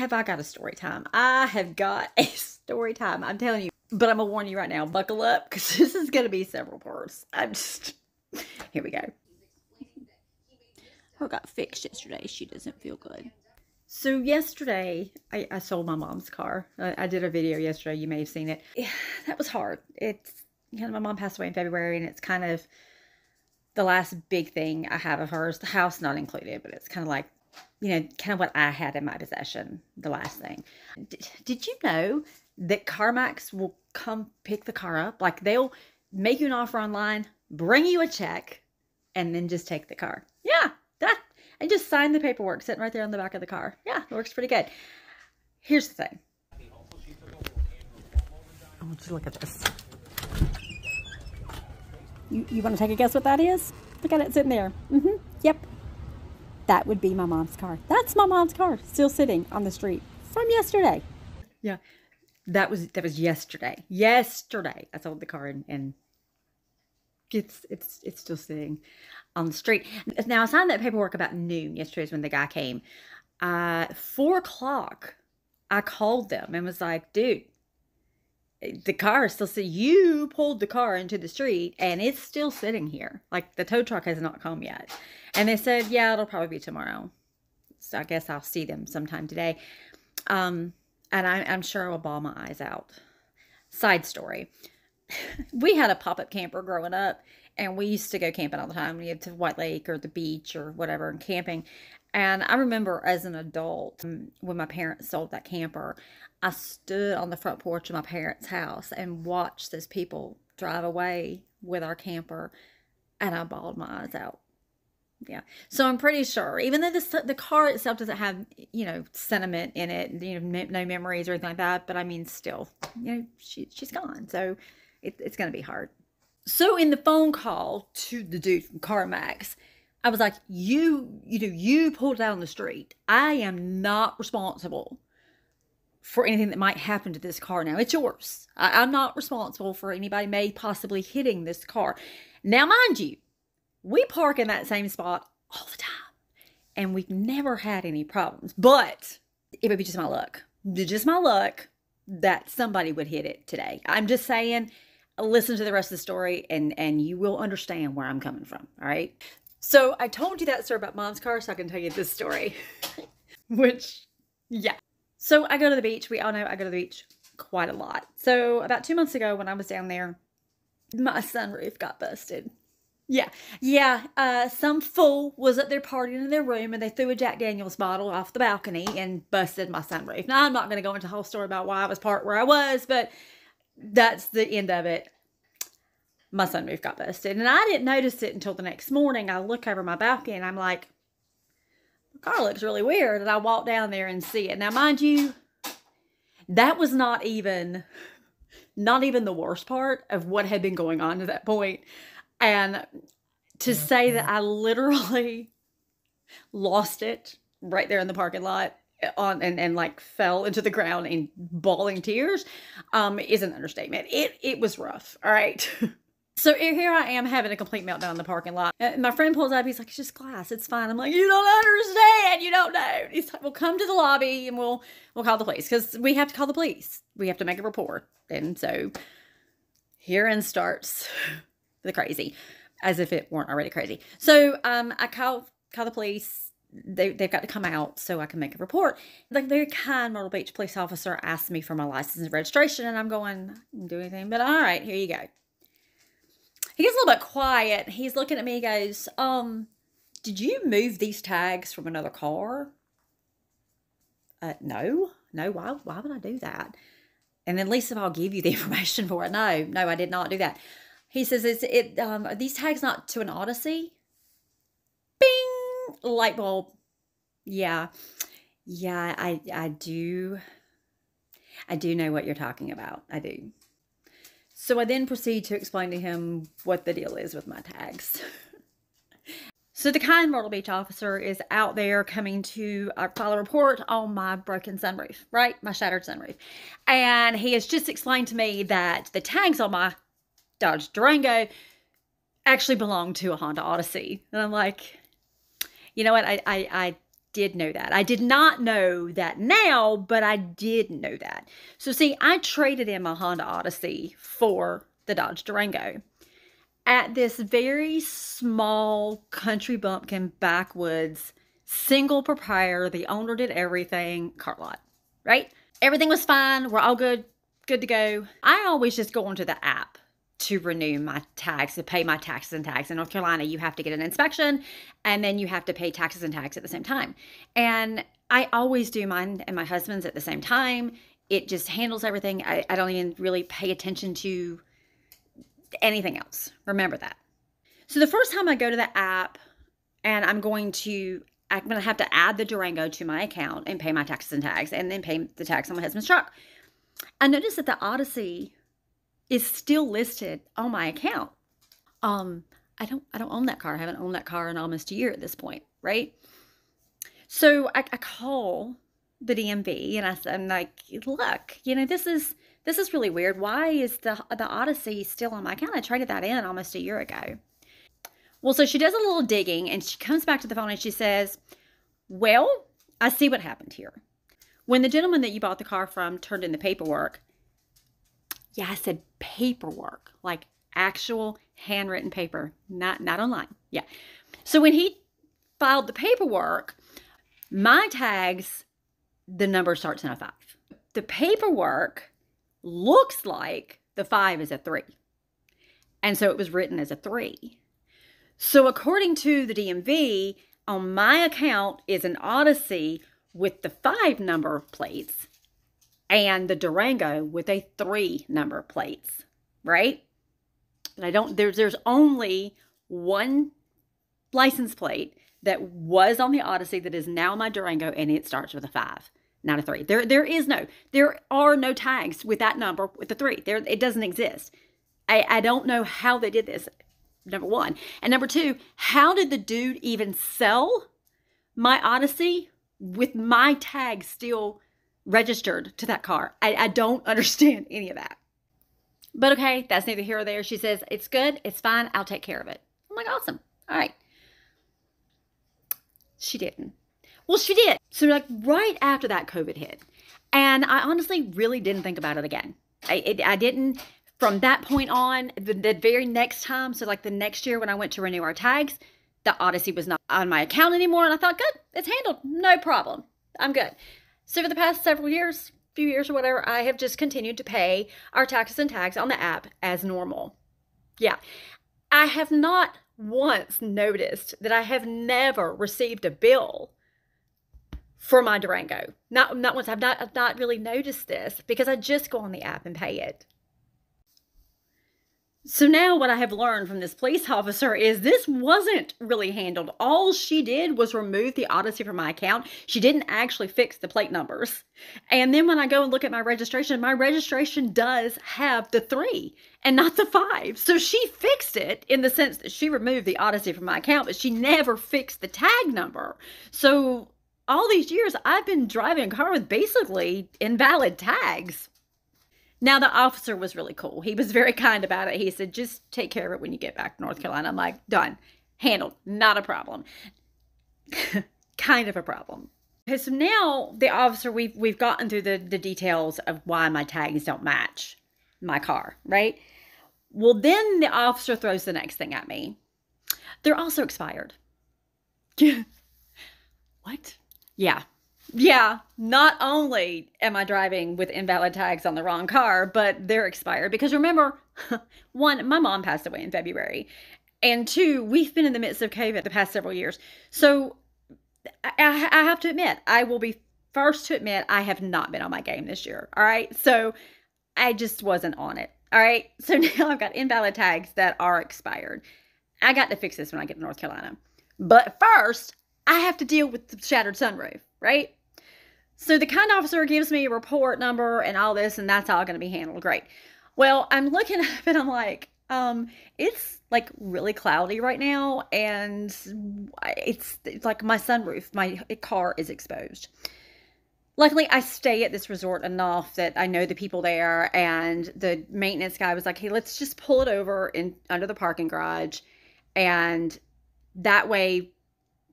have I got a story time? I have got a story time. I'm telling you. But I'm going to warn you right now. Buckle up, because this is going to be several parts. Here we go. Her got fixed yesterday. She doesn't feel good. So yesterday, I sold my mom's car. I did a video yesterday. You may have seen it. Yeah, that was hard. My mom passed away in February, and it's kind of the last big thing I have of hers. The house not included, but it's kind of like, kind of what I had in my possession, the last thing. Did you know that CarMax will come pick the car up? Like, they'll make you an offer online, bring you a check, and then just take the car. Yeah, and just sign the paperwork sitting right there on the back of the car. Yeah, it works pretty good. Here's the thing. I want you to look at this. You want to take a guess what that is? Look at it sitting there. Yep. That would be my mom's car. That's my mom's car, still sitting on the street from yesterday. Yeah, that was yesterday. Yesterday, I sold the car, and it's still sitting on the street. Now, I signed that paperwork about noon. Yesterday is when the guy came. 4 o'clock, I called them and was like, dude, the car is still sitting. You pulled the car into the street, and it's still sitting here. Like, the tow truck has not come yet. And they said, yeah, it'll probably be tomorrow. So I guess I'll see them sometime today. And I'm sure I will bawl my eyes out. Side story. We had a pop-up camper growing up, and we used to go camping all the time. We had to White Lake or the beach or whatever, and camping. And I remember as an adult, when my parents sold that camper, I stood on the front porch of my parents' house and watched those people drive away with our camper, and I bawled my eyes out. Yeah. So I'm pretty sure, even though the car itself doesn't have, sentiment in it, no memories or anything like that, but I mean, still, she's gone. So it's going to be hard. So in the phone call to the dude from CarMax, I was like, you pulled it out on the street. I am not responsible for anything that might happen to this car now. It's yours. I'm not responsible for anybody may possibly hitting this car. Now, mind you, we park in that same spot all the time, and we've never had any problems. But it would be just my luck. Just my luck that somebody would hit it today. I'm just saying, listen to the rest of the story, and you will understand where I'm coming from, all right? So I told you that story about Mom's car, so I can tell you this story. Which, yeah. So I go to the beach. We all know I go to the beach quite a lot. So about 2 months ago when I was down there, my sunroof got busted. Yeah. Some fool was up there partying in their room, and they threw a Jack Daniels bottle off the balcony and busted my sunroof. Now, I'm not going to go into the whole story about why I was parked where I was, but that's the end of it. My sunroof got busted, and I didn't notice it until the next morning. I look over my balcony, and I'm like, the car looks really weird, and I walk down there and see it. Now, mind you, that was not even the worst part of what had been going on to that point. And to say that I literally lost it right there in the parking lot and like fell into the ground in bawling tears is an understatement. It was rough. All right. So here I am having a complete meltdown in the parking lot. My friend pulls up. He's like, it's just glass. It's fine. I'm like, you don't understand. You don't know. He's like, well, come to the lobby and we'll call the police, because we have to call the police. We have to make a report. And so herein starts the crazy, as if it weren't already crazy. So I call the police. They've got to come out so I can make a report. Like, very kind Myrtle Beach police officer asked me for my license and registration, and I'm going, I didn't do anything, but all right, here you go. He gets a little bit quiet. He's looking at me. He goes, did you move these tags from another car? No. Why would I do that? And at least if I'll give you the information for it. No, I did not do that. He says, are these tags not to an Odyssey? Bing! Light bulb. Yeah, I do know what you're talking about. I do. So I then proceed to explain to him what the deal is with my tags. So the kind Myrtle Beach officer is out there coming to file a report on my broken sunroof, right? My shattered sunroof. And he has just explained to me that the tags on my Dodge Durango actually belong to a Honda Odyssey. And I'm like, you know what? I did know that. I did not know that now, but I did know that. So see, I traded in my Honda Odyssey for the Dodge Durango at this very small country bumpkin backwoods, single proprietor, the owner did everything, car lot, right? Everything was fine. We're all good to go. I always just go onto the app to renew my tags, to pay my taxes and tags. In North Carolina, you have to get an inspection and then you have to pay taxes and tags at the same time. And I always do mine and my husband's at the same time. It just handles everything. I don't even really pay attention to anything else. Remember that. So the first time I go to the app and I'm going to have to add the Durango to my account and pay my taxes and tags and then pay the tax on my husband's truck. I noticed that the Odyssey is still listed on my account. I don't own that car. I haven't owned that car in almost a year at this point, right? So I call the DMV and I'm like, look, you know, this is really weird. Why is the Odyssey still on my account? I traded that in almost a year ago. Well, so she does a little digging and she comes back to the phone and she says, well, I see what happened here. When the gentleman that you bought the car from turned in the paperwork, yeah, I said paperwork, like actual handwritten paper, not online. Yeah. So when he filed the paperwork, my tags, the number starts in a 5. The paperwork looks like the 5 is a 3. And so it was written as a 3. So according to the DMV, on my account is an Odyssey with the 5 number plates and the Durango with a 3 number plates, right? And there's only one license plate that was on the Odyssey that is now my Durango, and it starts with a 5, not a 3. There are no tags with that number with the 3. It doesn't exist. I don't know how they did this, number one. And number two, how did the dude even sell my Odyssey with my tag still registered to that car? I don't understand any of that. But okay, that's neither here or there. She says, it's good, it's fine, I'll take care of it. I'm like, awesome. All right. She didn't. Well, she did. So like right after that, COVID hit. And I honestly really didn't think about it again. I didn't, from that point on, the very next time, so like the next year when I went to renew our tags, the Odyssey was not on my account anymore. And I thought, good, it's handled, no problem. I'm good. So for the past several years, few years or whatever, I have just continued to pay our taxes and tags on the app as normal. Yeah. I have not once noticed that I have never received a bill for my Durango. Not once. I've not really noticed this because I just go on the app and pay it. So now what I have learned from this police officer is this wasn't really handled. All she did was remove the Odyssey from my account. She didn't actually fix the plate numbers. And then when I go and look at my registration does have the 3 and not the 5. So she fixed it in the sense that she removed the Odyssey from my account, but she never fixed the tag number. So all these years I've been driving a car with basically invalid tags. Now, the officer was really cool. He was very kind about it. He said, just take care of it when you get back to North Carolina. I'm like, done. Handled. Not a problem. Kind of a problem. Okay, so now the officer, we've gotten through the details of why my tags don't match my car, right? Well, then the officer throws the next thing at me. They're also expired. What? Yeah. Yeah, not only am I driving with invalid tags on the wrong car, but they're expired. Because remember, 1, my mom passed away in February. And 2, we've been in the midst of COVID the past several years. So I have to admit, I will be first to admit I have not been on my game this year. All right. So I just wasn't on it. All right. So now I've got invalid tags that are expired. I got to fix this when I get to North Carolina. But first, I have to deal with the shattered sunroof, right? So the kind officer gives me a report number and all this, and that's all going to be handled. Great. Well, I'm looking up and I'm like, it's like really cloudy right now. And it's like my sunroof, my car is exposed. Luckily, I stay at this resort enough that I know the people there, and the maintenance guy was like, hey, let's just pull it over under the parking garage. And that way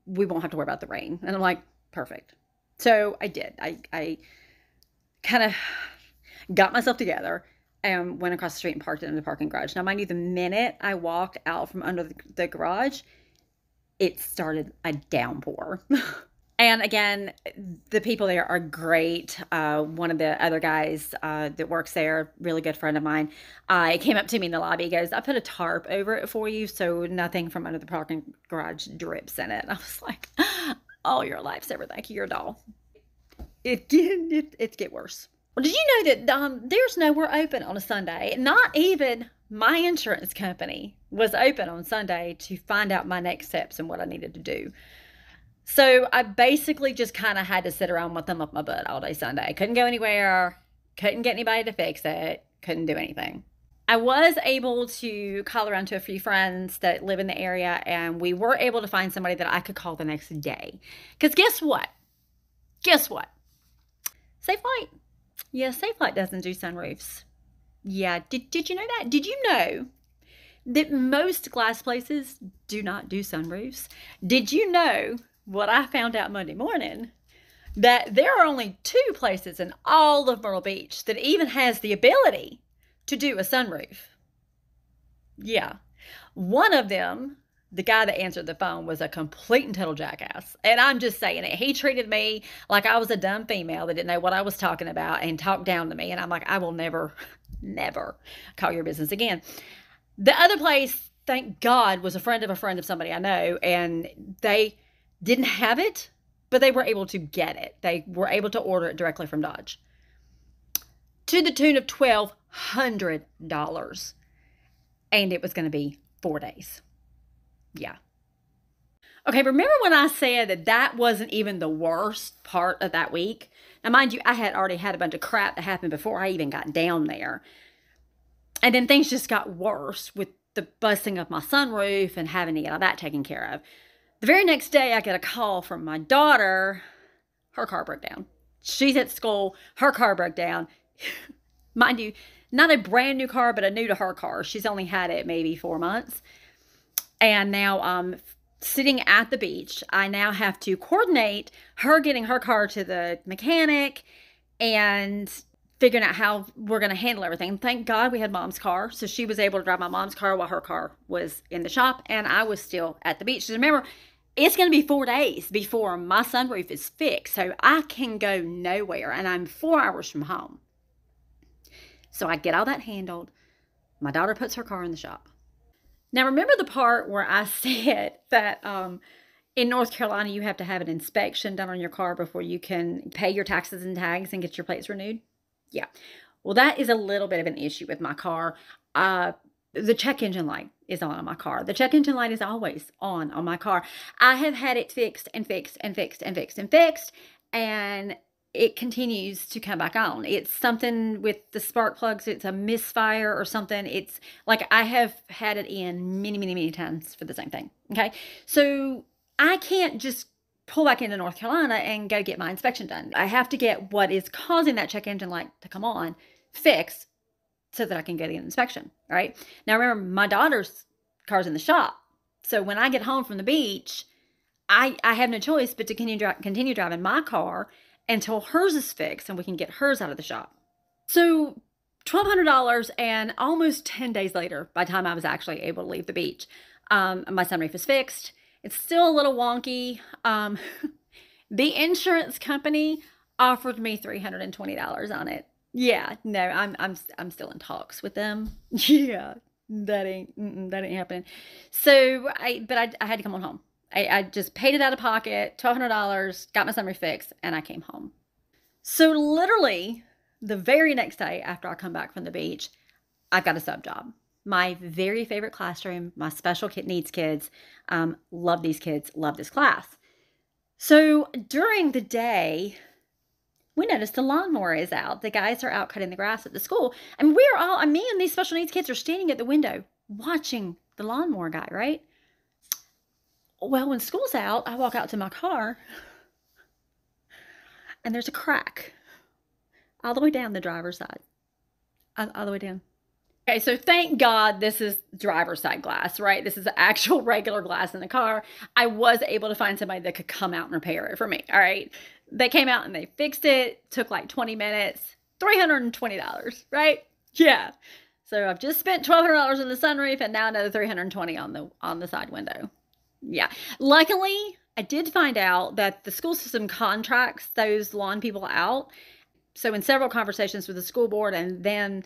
we won't have to worry about the rain. And I'm like, perfect. So I did. I kind of got myself together and went across the street and parked it in the parking garage. Now, mind you, the minute I walked out from under the garage, it started a downpour. And again, the people there are great. One of the other guys that works there, really good friend of mine, came up to me in the lobby. He goes, I put a tarp over it for you so nothing from under the parking garage drips in it. And I was like, oh, you're a lifesaver. Thank you. You're a doll. It get worse. Well, did you know that there's nowhere open on a Sunday? Not even my insurance company was open on Sunday to find out my next steps and what I needed to do. So I basically just kind of had to sit around with them up my butt all day Sunday. Couldn't go anywhere. Couldn't get anybody to fix it. Couldn't do anything. I was able to call around to a few friends that live in the area, and we were able to find somebody that I could call the next day. Because guess what? Guess what? Safe Flight. Yeah, Safe Flight doesn't do sunroofs. Yeah, did you know that? Did you know that most glass places do not do sunroofs? Did you know what I found out Monday morning? That there are only 2 places in all of Myrtle Beach that even has the ability to do a sunroof. Yeah. One of them, the guy that answered the phone, was a complete and total jackass. And I'm just saying it. He treated me like I was a dumb female that didn't know what I was talking about and talked down to me. And I'm like, I will never, never call your business again. The other place, thank God, was a friend of somebody I know. And they didn't have it, but they were able to get it. They were able to order it directly from Dodge. To the tune of $1,200. And it was going to be 4 days. Yeah. Okay, remember when I said that that wasn't even the worst part of that week? Now, mind you, I had already had a bunch of crap that happened before I even got down there. And then things just got worse with the busting of my sunroof and having to get all that taken care of. The very next day, I get a call from my daughter. Her car broke down. She's at school. Her car broke down. Mind you, not a brand new car, but a new to her car. She's only had it maybe 4 months. And now sitting at the beach, I now have to coordinate her getting her car to the mechanic and figuring out how we're going to handle everything. Thank God we had Mom's car. So she was able to drive my mom's car while her car was in the shop. And I was still at the beach. So remember, it's going to be 4 days before my sunroof is fixed. So I can go nowhere. And I'm 4 hours from home. So I get all that handled. My daughter puts her car in the shop. Now, remember the part where I said that in North Carolina, you have to have an inspection done on your car before you can pay your taxes and tags and get your plates renewed? Yeah. Well, that is a little bit of an issue with my car. The check engine light is on my car. The check engine light is always on my car. I have had it fixed and fixed and fixed and fixed and fixed, and it continues to come back on. It's something with the spark plugs. It's a misfire or something. It's like I have had it in many, many, many times for the same thing. Okay. So I can't just pull back into North Carolina and go get my inspection done. I have to get what is causing that check engine light to come on fixed so that I can get an inspection. All right. Now remember, my daughter's car's in the shop. So when I get home from the beach, I have no choice but to continue driving my car until hers is fixed and we can get hers out of the shop. So $1,200, and almost 10 days later, by the time I was actually able to leave the beach, my sunroof is fixed. It's still a little wonky. The insurance company offered me $320 on it. Yeah, no, I'm still in talks with them. Yeah, that ain't happening. So I had to come on home. I just paid it out of pocket, $1,200, got my sunroof fixed, and I came home. So literally, the very next day after I come back from the beach, I've got a sub job. My very favorite classroom, my special needs kids, love these kids, love this class. So during the day, we noticed the lawnmower is out. The guys are out cutting the grass at the school. And me and these special needs kids are standing at the window watching the lawnmower guy, right? Well, when school's out, I walk out to my car and there's a crack all the way down the driver's side. All the way down. Okay, so thank God this is driver's side glass, right? This is actual regular glass in the car. I was able to find somebody that could come out and repair it for me, all right? They came out and they fixed it, took like 20 minutes, $320, right? Yeah. So I've just spent $1,200 in the sunroof and now another $320 on the side window. Yeah. Luckily, I did find out that the school system contracts those lawn people out. So in several conversations with the school board and then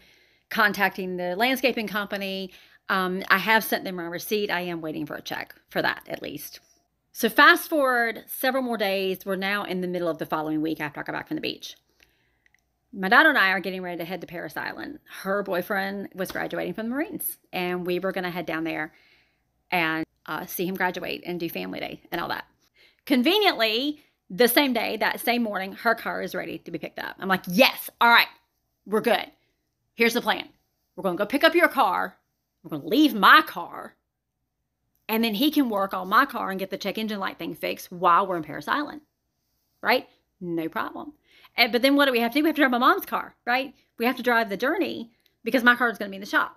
contacting the landscaping company, I have sent them my receipt. I am waiting for a check for that at least. So fast forward several more days. We're now in the middle of the following week after I got back from the beach. My daughter and I are getting ready to head to Paris Island. Her boyfriend was graduating from the Marines, and we were going to head down there and see him graduate and do family day and all that. Conveniently, the same day, that same morning, her car is ready to be picked up. I'm like, yes, all right, we're good. Here's the plan. We're going to go pick up your car. We're going to leave my car. And then he can work on my car and get the check engine light thing fixed while we're in Paris Island. Right? No problem. But then what do we have to do? We have to drive my mom's car, right? We have to drive the journey because my car is going to be in the shop.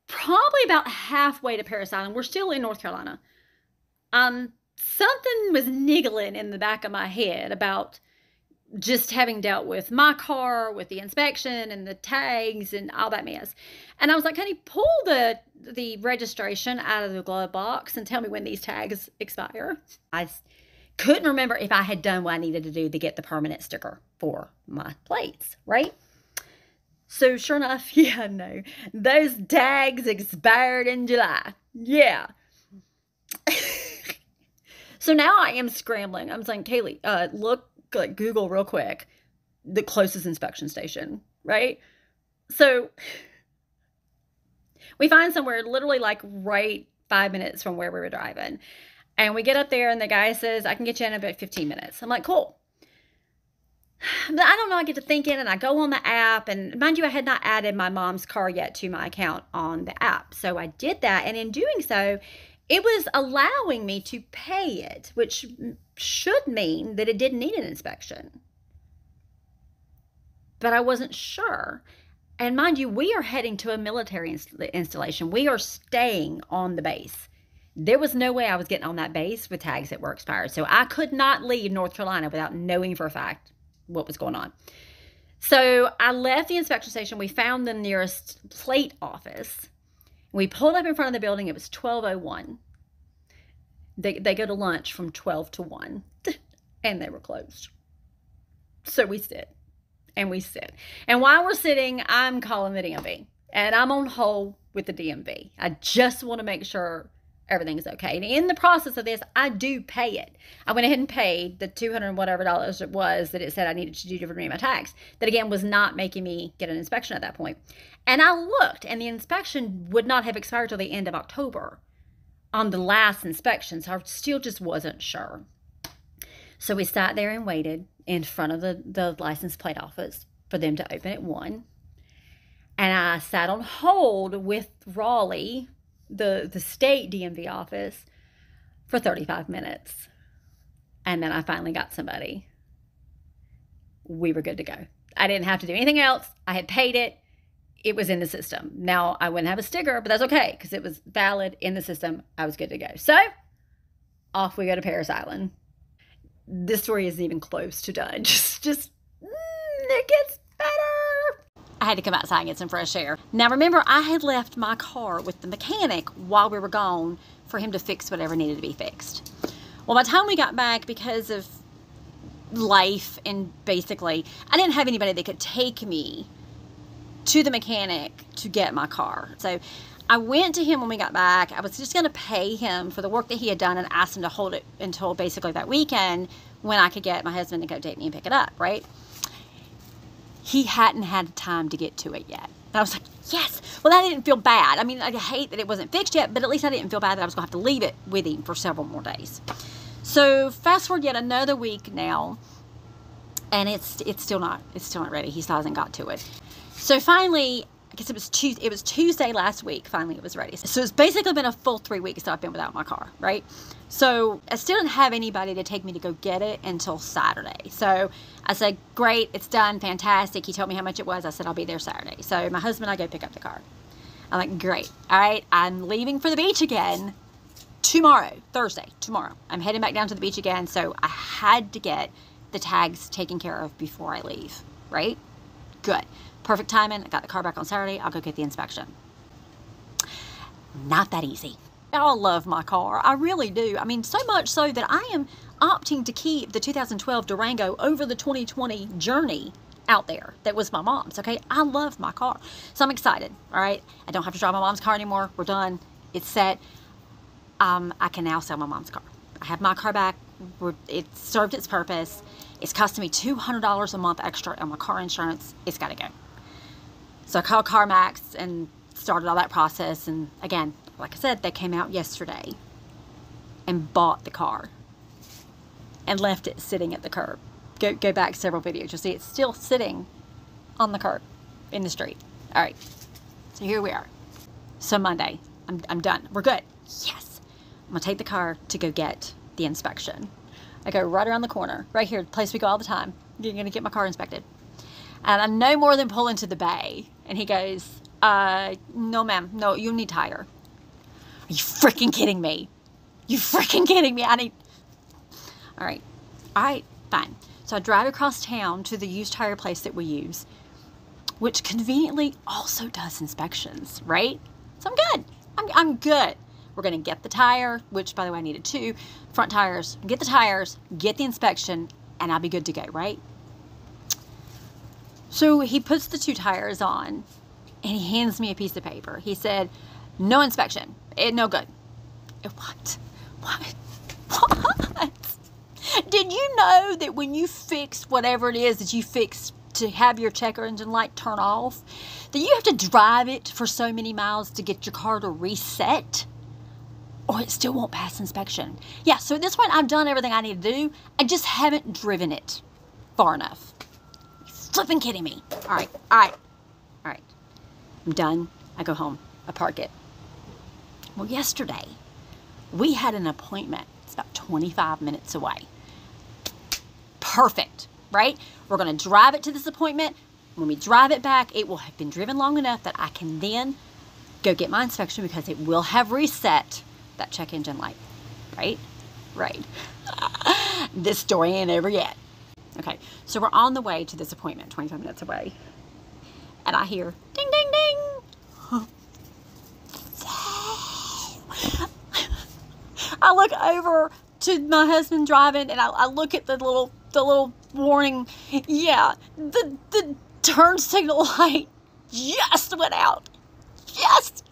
Probably about halfway to Paris Island. We're still in North Carolina. Something was niggling in the back of my head about just having dealt with my car, with the inspection and the tags and all that mess. And I was like, honey, pull the registration out of the glove box and tell me when these tags expire. I couldn't remember if I had done what I needed to do to get the permanent sticker for my plates, right? So sure enough, yeah, no, those tags expired in July. Yeah. So now I am scrambling. I'm saying, Kaylee, look, like Google real quick, the closest inspection station, right? So we find somewhere literally like right 5 minutes from where we were driving. And we get up there and the guy says, I can get you in about 15 minutes. I'm like, cool. But I don't know, I get to thinking and I go on the app, and mind you, I had not added my mom's car yet to my account on the app. So I did that, and in doing so, it was allowing me to pay it, which should mean that it didn't need an inspection. But I wasn't sure. And mind you, we are heading to a military installation. We are staying on the base. There was no way I was getting on that base with tags that were expired. So I could not leave North Carolina without knowing for a fact what was going on. So I left the inspection station. We found the nearest plate office. We pulled up in front of the building. It was 12:01. They go to lunch from 12 to 1, and they were closed. So we sit, and we sit. And while we're sitting, I'm calling the DMV, and I'm on hold with the DMV. I just want to make sure everything's okay. And in the process of this, I do pay it. I went ahead and paid the $200 whatever it was that it said I needed to do to renew my tags. That again was not making me get an inspection at that point. And I looked, and the inspection would not have expired till the end of October on the last inspection. So I still just wasn't sure. So we sat there and waited in front of the license plate office for them to open at 1. And I sat on hold with Raleigh, the state DMV office, for 35 minutes. And then I finally got somebody. We were good to go. I didn't have to do anything else. I had paid it. It was in the system. Now, I wouldn't have a sticker, but that's okay because it was valid in the system. I was good to go. So, off we go to Paris Island. This story isn't even close to done. It gets better. I had to come outside and get some fresh air. Now, remember, I had left my car with the mechanic while we were gone for him to fix whatever needed to be fixed. Well, by the time we got back, because of life and basically, I didn't have anybody that could take me to the mechanic to get my car. So I went to him when we got back. I was just going to pay him for the work that he had done and asked him to hold it until basically that weekend when I could get my husband to go take me and pick it up, right? He hadn't had time to get to it yet. And I was like, yes. Well, I didn't feel bad. I mean, I hate that it wasn't fixed yet, but at least I didn't feel bad that I was going to have to leave it with him for several more days. So fast forward yet another week now, and it's still not ready. He still hasn't got to it. So finally, I guess it was Tuesday last week, finally it was ready. So it's basically been a full 3 weeks that I've been without my car, right? So I still didn't have anybody to take me to go get it until Saturday. So I said, great, it's done, fantastic. He told me how much it was. I said, I'll be there Saturday. So my husband and I go pick up the car. I'm like, great. All right, I'm leaving for the beach again tomorrow, Thursday, tomorrow. I'm heading back down to the beach again, so I had to get the tags taken care of before I leave, right? Good. Perfect timing. I got the car back on Saturday. I'll go get the inspection. Not that easy. I love my car. I really do. I mean, so much so that I am opting to keep the 2012 Durango over the 2020 Journey out there that was my mom's, okay? I love my car. So I'm excited, all right? I don't have to drive my mom's car anymore. We're done. It's set. I can now sell my mom's car. I have my car back. It served its purpose. It's costing me $200 a month extra on my car insurance. It's got to go. So I called CarMax and started all that process. And again, like I said, they came out yesterday and bought the car and left it sitting at the curb. Go back several videos. You'll see it's still sitting on the curb in the street. All right. So here we are. So Monday, I'm done. We're good. Yes. I'm going to take the car to go get the inspection. I go right around the corner, right here, the place we go all the time. You're going to get my car inspected. And I no more than pull into the bay. And he goes, no, ma'am. No, you need tire. Are you freaking kidding me? You freaking kidding me? I need... All right. All right. Fine. So I drive across town to the used tire place that we use, which conveniently also does inspections, right? So I'm good. I'm good. We're going to get the tire, which, by the way, I needed 2 front tires. Get the tires, get the inspection, and I'll be good to go, right? So he puts the 2 tires on, and he hands me a piece of paper. He said, no inspection. No good. What? What? What? Did you know that when you fix whatever it is that you fix to have your check engine light turn off, that you have to drive it for so many miles to get your car to reset? Or it still won't pass inspection. Yeah, so at this point, I've done everything I need to do. I just haven't driven it far enough. You're flipping kidding me. All right, all right, all right. I'm done. I go home. I park it. Well, yesterday, we had an appointment. It's about 25 minutes away. Perfect, right? We're going to drive it to this appointment. When we drive it back, it will have been driven long enough that I can then go get my inspection because it will have reset that check engine light, right? Right. This story ain't over yet. Okay, so we're on the way to this appointment, 25 minutes away. And I hear, ding, ding, ding. I look over to my husband driving, and I look at the little warning. Yeah, the turn signal light just went out. Just.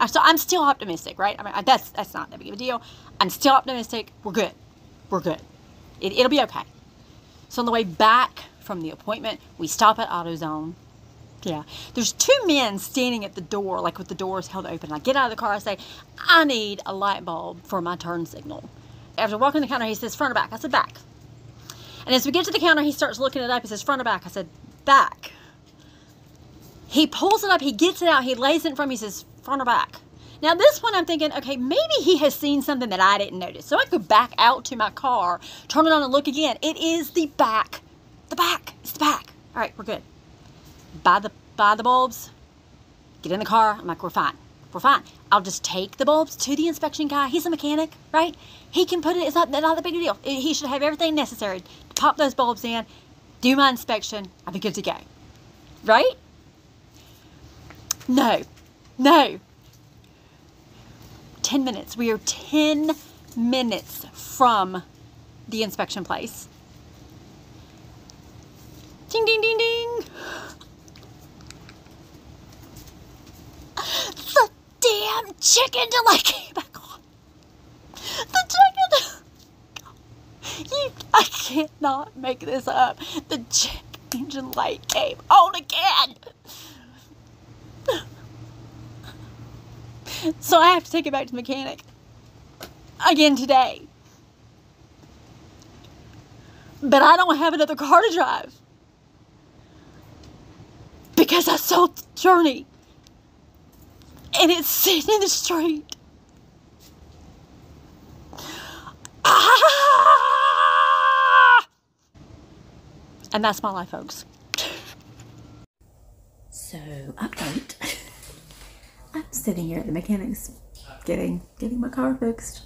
So I'm still optimistic, right? I mean, that's not that big of a deal. I'm still optimistic. We're good. We're good. It'll be okay. So on the way back from the appointment, we stop at AutoZone. Yeah. There's 2 men standing at the door, like with the doors held open. I get out of the car. I say, I need a light bulb for my turn signal. After walking the counter, he says, front or back? I said, back. And as we get to the counter, he starts looking it up. He says, front or back? I said, back. He pulls it up. He gets it out. He lays it in front of me. He says, front or back? Now, this one I'm thinking, okay, maybe he has seen something that I didn't notice. So I could back out to my car, turn it on and look again. It is the back. The back. It's the back. All right, we're good. Buy the bulbs. Get in the car. I'm like, we're fine. We're fine. I'll just take the bulbs to the inspection guy. He's a mechanic, right? He can put it. It's not a big deal. He should have everything necessary to pop those bulbs in, do my inspection. I'll be good to go. Right? No. No. 10 minutes. We are 10 minutes from the inspection place. Ding, ding, ding, ding. The damn chicken delay came back on. The chicken. I cannot make this up. The check engine light came on again. So I have to take it back to the mechanic again today. But I don't have another car to drive because I sold the Journey and it's sitting in the street. And that's my life, folks. So, update. I'm sitting here at the mechanics getting my car fixed.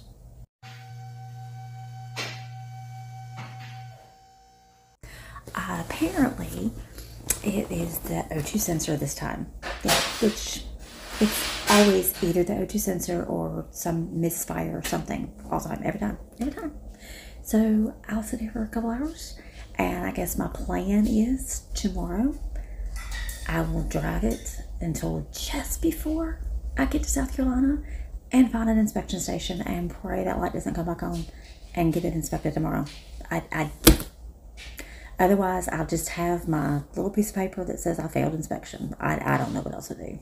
Apparently, it is the O2 sensor this time. Yeah, which it's always either the O2 sensor or some misfire or something all the time, every time. So I'll sit here for a couple hours, and I guess my plan is tomorrow I will drive it until just before I get to South Carolina and find an inspection station and pray that light doesn't come back on and get it inspected tomorrow. Otherwise, I'll just have my little piece of paper that says I failed inspection. I don't know what else to do.